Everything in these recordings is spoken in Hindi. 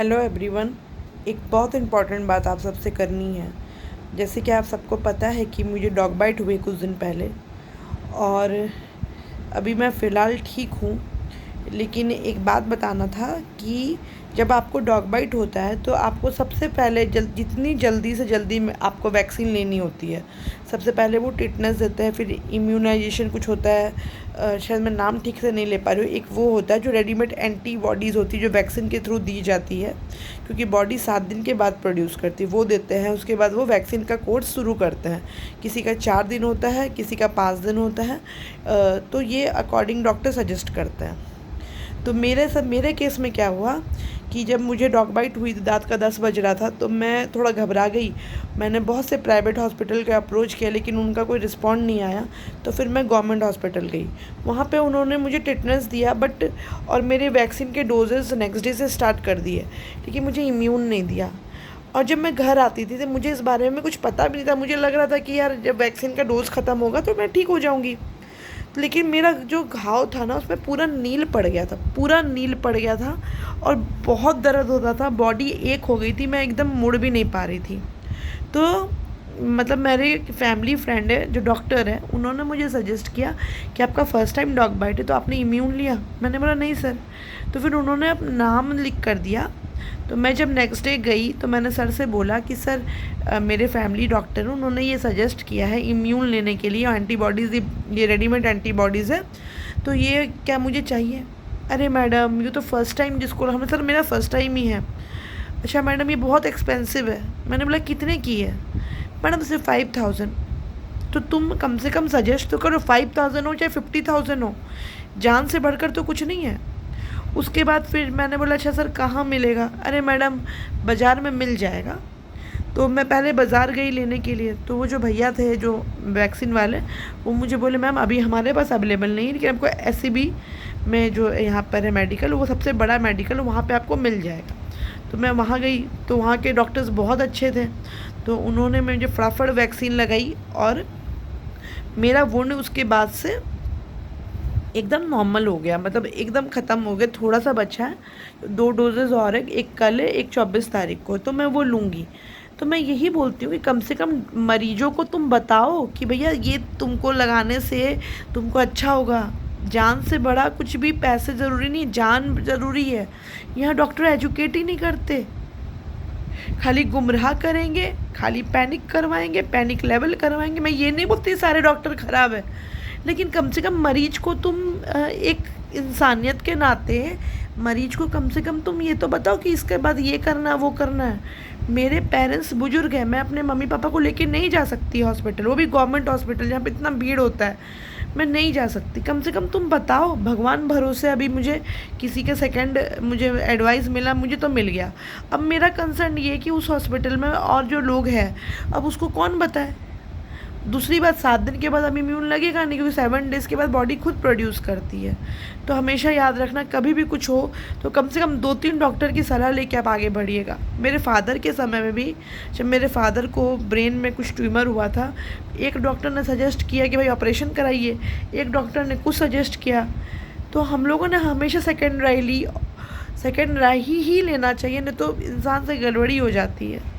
Hello everyone. एक बहुत इम्पॉर्टेंट बात आप सबसे करनी है। जैसे कि आप सबको पता है कि मुझे डॉग बाइट हुई कुछ दिन पहले और अभी मैं फ़िलहाल ठीक हूँ। लेकिन एक बात बताना था कि जब आपको डॉग बाइट होता है तो आपको सबसे पहले जितनी जल्दी से जल्दी में आपको वैक्सीन लेनी होती है। सबसे पहले वो टिटनेस देते हैं, फिर इम्यूनाइजेशन कुछ होता है, शायद मैं नाम ठीक से नहीं ले पा रही हूँ। एक वो होता है जो रेडीमेड एंटीबॉडीज़ होती है जो वैक्सीन के थ्रू दी जाती है, क्योंकि बॉडी 7 दिन के बाद प्रोड्यूस करती है, वो देते हैं। उसके बाद वो वैक्सीन का कोर्स शुरू करते हैं। किसी का 4 दिन होता है, किसी का 5 दिन होता है। तो ये अकॉर्डिंग डॉक्टर सजेस्ट करते हैं। तो मेरे केस में क्या हुआ कि जब मुझे डॉग बाइट हुई रात का 10 बज रहा था तो मैं थोड़ा घबरा गई। मैंने बहुत से प्राइवेट हॉस्पिटल का अप्रोच किया लेकिन उनका कोई रिस्पॉन्ड नहीं आया। तो फिर मैं गवर्नमेंट हॉस्पिटल गई। वहाँ पे उन्होंने मुझे टिटनेस दिया और मेरे वैक्सीन के डोजेज़ नेक्स्ट डे से स्टार्ट कर दिए, लेकिन मुझे इम्यून नहीं दिया। और जब मैं घर आती थी तो मुझे इस बारे में कुछ पता भी नहीं था। मुझे लग रहा था कि यार जब वैक्सीन का डोज ख़त्म होगा तो मैं ठीक हो जाऊँगी। लेकिन मेरा जो घाव था ना उसमें पूरा नील पड़ गया था, पूरा नील पड़ गया था और बहुत दर्द होता था। बॉडी एक हो गई थी, मैं एकदम मुड़ भी नहीं पा रही थी। तो मतलब मेरे फैमिली फ्रेंड है जो डॉक्टर है, उन्होंने मुझे सजेस्ट किया कि आपका फ़र्स्ट टाइम डॉग बाइट है तो आपने इम्यून लिया। मैंने बोला नहीं सर। तो फिर उन्होंने अपना नाम लिख कर दिया। तो मैं जब नेक्स्ट डे गई तो मैंने सर से बोला कि सर मेरे फैमिली डॉक्टर हैं, उन्होंने ये सजेस्ट किया है इम्यून लेने के लिए, एंटीबॉडीज़ ये रेडीमेड एंटीबॉडीज़ है, तो ये क्या मुझे चाहिए? अरे मैडम ये तो फ़र्स्ट टाइम जिसको हमने, सर मेरा फ़र्स्ट टाइम ही है। अच्छा मैडम ये बहुत एक्सपेंसिव है। मैंने बोला कितने की है? मैडम सिर्फ 5000। तो तुम कम से कम सजेस्ट तो करो, 5000 हो चाहे 50,000 हो, जान से बढ़कर तो कुछ नहीं है। उसके बाद फिर मैंने बोला अच्छा सर कहाँ मिलेगा? अरे मैडम बाज़ार में मिल जाएगा। तो मैं पहले बाज़ार गई लेने के लिए, तो वो जो भैया थे जो वैक्सीन वाले, वो मुझे बोले मैम अभी हमारे पास अवेलेबल नहीं है, लेकिन आपको SCB में जो यहाँ पर है मेडिकल, वो सबसे बड़ा मेडिकल, वहाँ पे आपको मिल जाएगा। तो मैं वहाँ गई तो वहाँ के डॉक्टर्स बहुत अच्छे थे, तो उन्होंने मुझे फटाफट वैक्सीन लगाई और मेरा वुंड उसके बाद से एकदम नॉर्मल हो गया, मतलब एकदम ख़त्म हो गया। थोड़ा सा बचा है, 2 डोजेज़ और है, एक कल है, एक 24 तारीख को, तो मैं वो लूँगी। तो मैं यही बोलती हूँ कि कम से कम मरीजों को तुम बताओ कि भैया ये तुमको लगाने से तुमको अच्छा होगा। जान से बड़ा कुछ भी, पैसे ज़रूरी नहीं, जान ज़रूरी है। यहाँ डॉक्टर एजुकेट ही नहीं करते, खाली गुमराह करेंगे, खाली पैनिक करवाएंगे, पैनिक लेवल करवाएंगे। मैं ये नहीं बोलती सारे डॉक्टर ख़राब है, लेकिन कम से कम मरीज को तुम एक इंसानियत के नाते मरीज को कम से कम तुम ये तो बताओ कि इसके बाद ये करना है वो करना है। मेरे पेरेंट्स बुजुर्ग हैं, मैं अपने मम्मी पापा को लेके नहीं जा सकती हॉस्पिटल, वो भी गवर्नमेंट हॉस्पिटल जहाँ पे इतना भीड़ होता है, मैं नहीं जा सकती। कम से कम तुम बताओ। भगवान भरोसे अभी मुझे किसी के सेकंड मुझे एडवाइस मिला, मुझे तो मिल गया। अब मेरा कंसर्न ये है कि उस हॉस्पिटल में और जो लोग हैं अब उसको कौन बताए। दूसरी बात 7 दिन के बाद अब इम्यून लगेगा नहीं, क्योंकि 7 डेज़ के बाद बॉडी खुद प्रोड्यूस करती है। तो हमेशा याद रखना कभी भी कुछ हो तो कम से कम 2-3 डॉक्टर की सलाह लेके आप आगे बढ़िएगा। मेरे फादर के समय में भी जब मेरे फादर को ब्रेन में कुछ ट्यूमर हुआ था, एक डॉक्टर ने सजेस्ट किया कि भाई ऑपरेशन कराइए, एक डॉक्टर ने कुछ सजेस्ट किया, तो हम लोगों ने हमेशा सेकेंड राय ली। सेकेंड राय ही लेना चाहिए, नहीं तो इंसान से गड़बड़ी हो जाती है।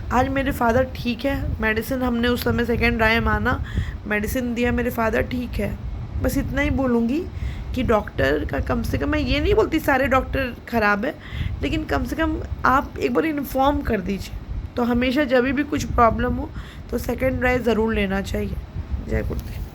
आज मेरे फादर ठीक है, मेडिसिन हमने उस समय सेकेंड राय माना, मेडिसिन दिया, मेरे फादर ठीक है। बस इतना ही बोलूँगी कि डॉक्टर का कम से कम, मैं ये नहीं बोलती सारे डॉक्टर ख़राब है, लेकिन कम से कम आप एक बार इन्फॉर्म कर दीजिए। तो हमेशा जब भी कुछ प्रॉब्लम हो तो सेकेंड राय ज़रूर लेना चाहिए। जय गुरुदेव।